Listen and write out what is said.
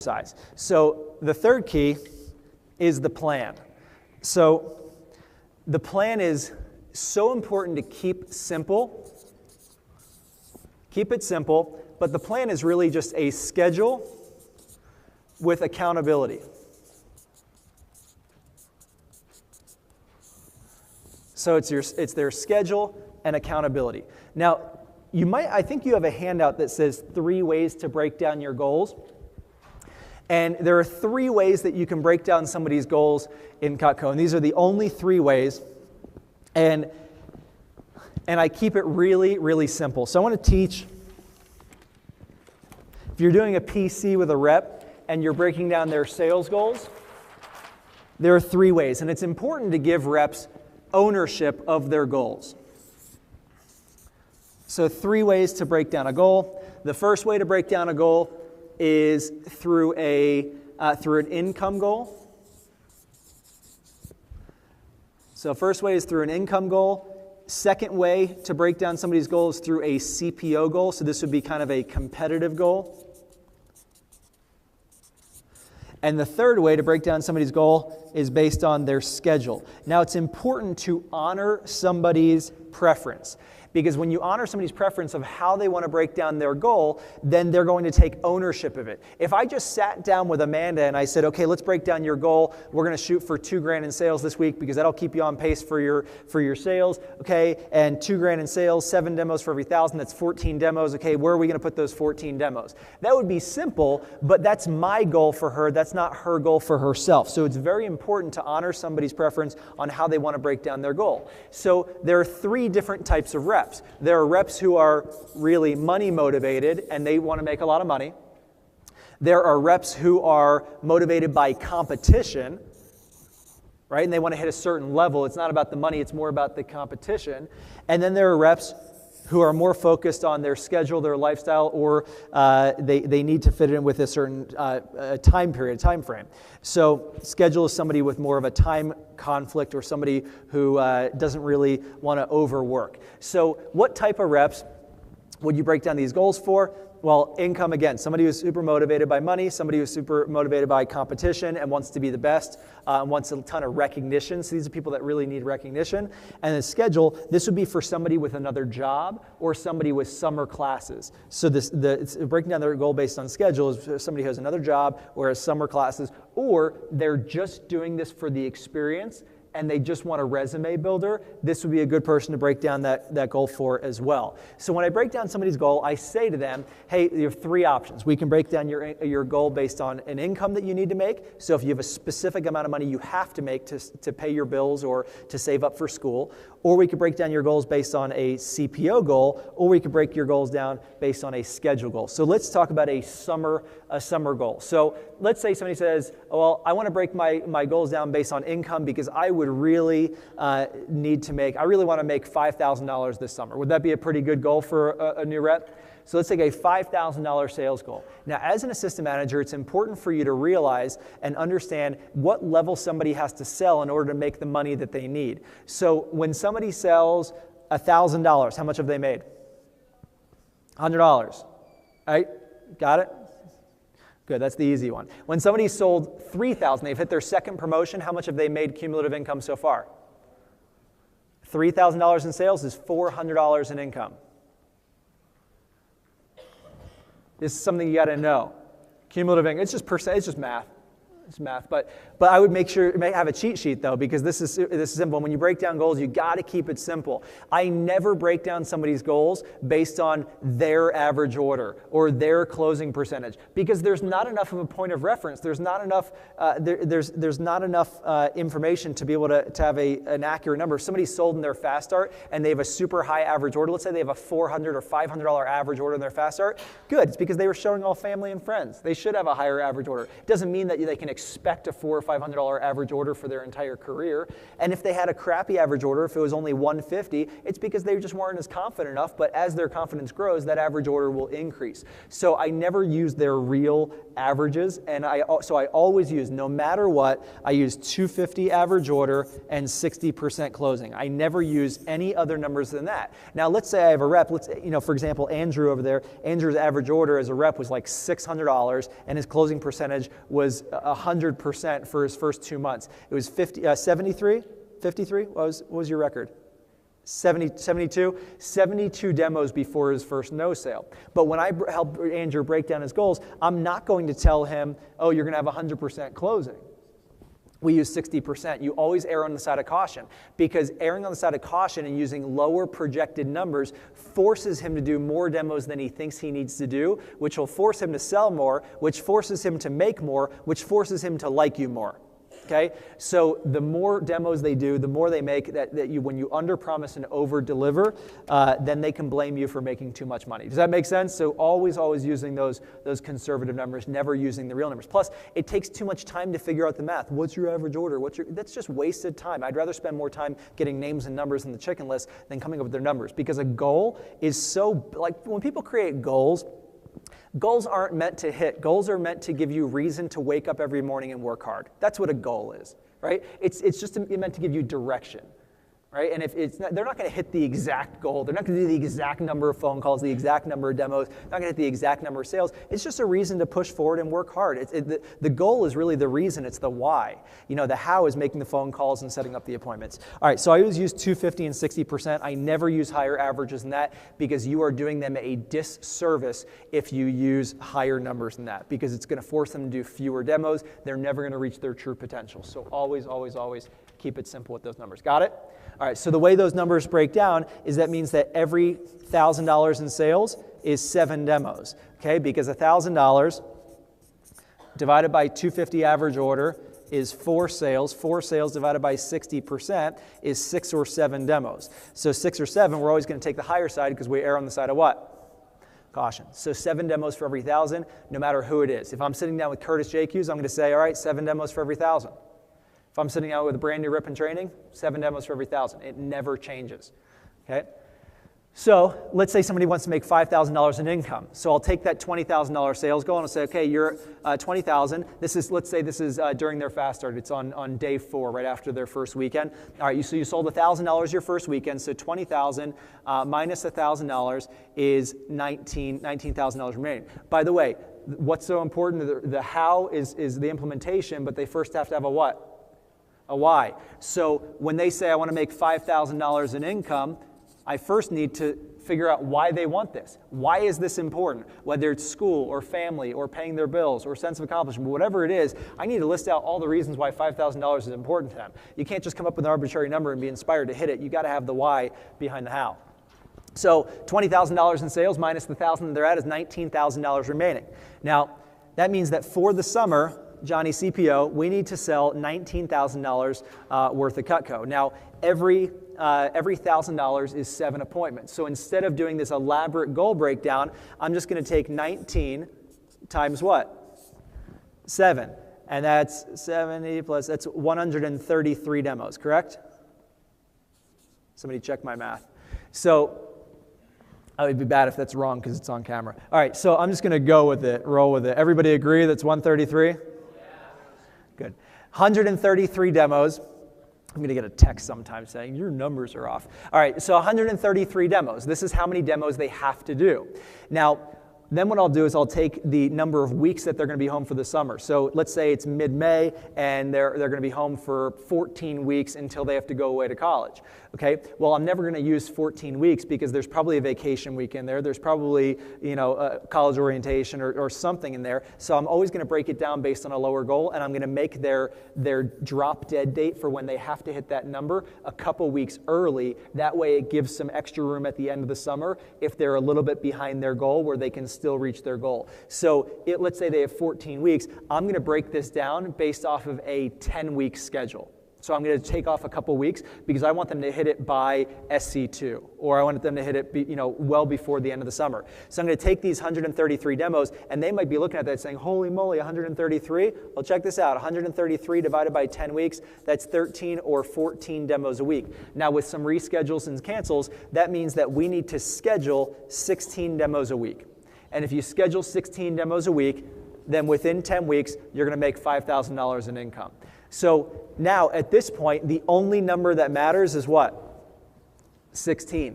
size. So the third key is the plan. So the plan is so important to keep simple. Keep it simple, but the plan is really just a schedule with accountability. So it's their schedule and accountability. Now, I think you have a handout that says 3 ways to break down your goals. And there are 3 ways that you can break down somebody's goals in Cutco. And these are the only 3 ways. And I keep it really, really simple. So I want to teach, if you're doing a PC with a rep and you're breaking down their sales goals, there are 3 ways. And it's important to give reps ownership of their goals. So 3 ways to break down a goal. The first way to break down a goal is through an income goal. So first way is through an income goal. Second way to break down somebody's goal is through a CPO goal. So this would be kind of a competitive goal. And the third way to break down somebody's goal is based on their schedule. Now, it's important to honor somebody's preference, because when you honor somebody's preference of how they want to break down their goal, then they're going to take ownership of it. If I just sat down with Amanda and I said, okay, let's break down your goal. We're going to shoot for $2,000 in sales this week because that'll keep you on pace for your sales, okay? And $2,000 in sales, 7 demos for every 1,000, that's 14 demos. Okay, where are we going to put those 14 demos? That would be simple, but that's my goal for her. That's not her goal for herself. So it's very important to honor somebody's preference on how they want to break down their goal. So there are 3 different types of reps. There are reps who are really money motivated and they want to make a lot of money. There are reps who are motivated by competition, right? And they want to hit a certain level. It's not about the money, it's more about the competition. And then there are reps who are more focused on their schedule, their lifestyle, or they need to fit it in with a certain time period, time frame. So schedule is somebody with more of a time conflict or somebody who doesn't really want to overwork. So what type of reps would you break down these goals for? Well, income, again, somebody who's super motivated by money, somebody who's super motivated by competition and wants to be the best, wants a ton of recognition. So these are people that really need recognition. And the schedule, this would be for somebody with another job or somebody with summer classes. So it's breaking down their goal based on schedule is somebody who has another job or has summer classes, or they're just doing this for the experience and they just want a resume builder. This would be a good person to break down that goal for as well. So when I break down somebody's goal, I say to them, hey, you have 3 options. We can break down your goal based on an income that you need to make. So if you have a specific amount of money you have to make to pay your bills or to save up for school, or we could break down your goals based on a CPO goal, or we could break your goals down based on a schedule goal. So let's talk about a summer goal. So let's say somebody says, well, I want to break my goals down based on income because I would really want to make $5,000 this summer. Would that be a pretty good goal for a new rep? So let's take a $5,000 sales goal. Now, as an assistant manager, it's important for you to realize and understand what level somebody has to sell in order to make the money that they need. So when somebody sells $1,000, how much have they made? $100. Right? Got it? Good, that's the easy one. When somebody sold $3,000, they've hit their second promotion, how much have they made cumulative income so far? $3,000 in sales is $400 in income. This is something you got to know. Cumulative income, it's just math. It's math, but I would make sure have a cheat sheet though, because this is simple. When you break down goals, you got to keep it simple. I never break down somebody's goals based on their average order or their closing percentage, because there's not enough of a point of reference. There's not enough. There's not enough information to be able to have an accurate number. If somebody sold in their fast start and they have a super high average order, let's say they have a $400 or $500 average order in their fast start, good. It's because they were showing all family and friends. They should have a higher average order. It doesn't mean that they can expect a $400 or $500 average order for their entire career. And if they had a crappy average order, if it was only 150, it's because they just weren't as confident enough. But as their confidence grows, that average order will increase. So I never use their real averages, and so I always use, no matter what, I use 250 average order and 60% closing. I never use any other numbers than that. Now, let's say I have a rep. For example, Andrew over there. Andrew's average order as a rep was like $600, and his closing percentage was 100% for his first 2 months. It was 73, 53. What was your record? 72 demos before his first no sale. But when I help Andrew break down his goals, I'm not going to tell him, oh, you're going to have 100% closing. We use 60%. You always err on the side of caution, because erring on the side of caution and using lower projected numbers forces him to do more demos than he thinks he needs to do, which will force him to sell more, which forces him to make more, which forces him to like you more. Okay, so the more demos they do, the more they make. When you underpromise and over-deliver, then they can blame you for making too much money. Does that make sense? So always using those conservative numbers, never using the real numbers. Plus, it takes too much time to figure out the math. What's your average order? That's just wasted time. I'd rather spend more time getting names and numbers in the chicken list than coming up with their numbers, because a goal is so, like, when people create goals aren't meant to hit. Goals are meant to give you reason to wake up every morning and work hard. That's what a goal is, right? It's just meant to give you direction, right? And if they're not going to hit the exact goal. They're not going to do the exact number of phone calls, the exact number of demos. They're not going to hit the exact number of sales. It's just a reason to push forward and work hard. The goal is really the reason. It's the why. The how is making the phone calls and setting up the appointments. All right, so I always use 250 and 60%. I never use higher averages than that, because you are doing them a disservice if you use higher numbers than that, because it's going to force them to do fewer demos. They're never going to reach their true potential. So always keep it simple with those numbers. Got it? All right, so the way those numbers break down is that means that every $1,000 in sales is 7 demos, okay? Because $1,000 divided by 250 average order is 4 sales. 4 sales divided by 60% is 6 or 7 demos. So 6 or 7, we're always going to take the higher side because we err on the side of what? Caution. So 7 demos for every 1,000, no matter who it is. If I'm sitting down with Curtis JQs, I'm going to say, all right, 7 demos for every 1,000. If I'm sitting out with a brand new rip and training, 7 demos for every 1,000. It never changes, okay? So let's say somebody wants to make $5,000 in income. So I'll take that $20,000 sales goal and I'll say, okay, you're $20,000. Let's say this is during their fast start. It's on day 4, right after their first weekend. All right, so you sold $1,000 your first weekend. So $20,000 minus $1,000 is $19,000 remaining. By the way, what's so important? The how is the implementation, but they first have to have a what? A why. So when they say I want to make $5,000 in income, I first need to figure out why they want this. Why is this important? Whether it's school or family or paying their bills or sense of accomplishment, whatever it is, I need to list out all the reasons why $5,000 is important to them. You can't just come up with an arbitrary number and be inspired to hit it. You got to have the why behind the how. So $20,000 in sales minus the $1,000 that they're at is $19,000 remaining. Now, that means that for the summer, Johnny CPO, we need to sell $19,000 worth of Cutco. Now, every $1,000 is 7 appointments. So instead of doing this elaborate goal breakdown, I'm just going to take 19 times what? 7. And that's 70 plus, that's 133 demos, correct? Somebody check my math. So, it would be bad if that's wrong because it's on camera. All right, so I'm just going to go with it, roll with it. Everybody agree that's 133? Yeah. Good. 133 demos. I'm going to get a text sometime saying, your numbers are off. All right, so 133 demos. This is how many demos they have to do. Now, then what I'll do is I'll take the number of weeks that they're going to be home for the summer. So let's say it's mid-May and they're going to be home for 14 weeks until they have to go away to college. Okay? Well, I'm never going to use 14 weeks because there's probably a vacation week in there. There's probably, a college orientation or something in there. So I'm always going to break it down based on a lower goal, and I'm going to make their drop dead date for when they have to hit that number a couple weeks early. That way it gives some extra room at the end of the summer if they're a little bit behind their goal where they can still reach their goal. So let's say they have 14 weeks. I'm going to break this down based off of a 10-week schedule. So I'm going to take off a couple weeks because I want them to hit it by SC2, or I want them to hit it well before the end of the summer. So I'm going to take these 133 demos, and they might be looking at that saying, holy moly, 133? Well, check this out. 133 divided by 10 weeks, that's 13 or 14 demos a week. Now, with some reschedules and cancels, that means that we need to schedule 16 demos a week. And if you schedule 16 demos a week, then within 10 weeks, you're going to make $5,000 in income. So now, at this point, the only number that matters is what? 16.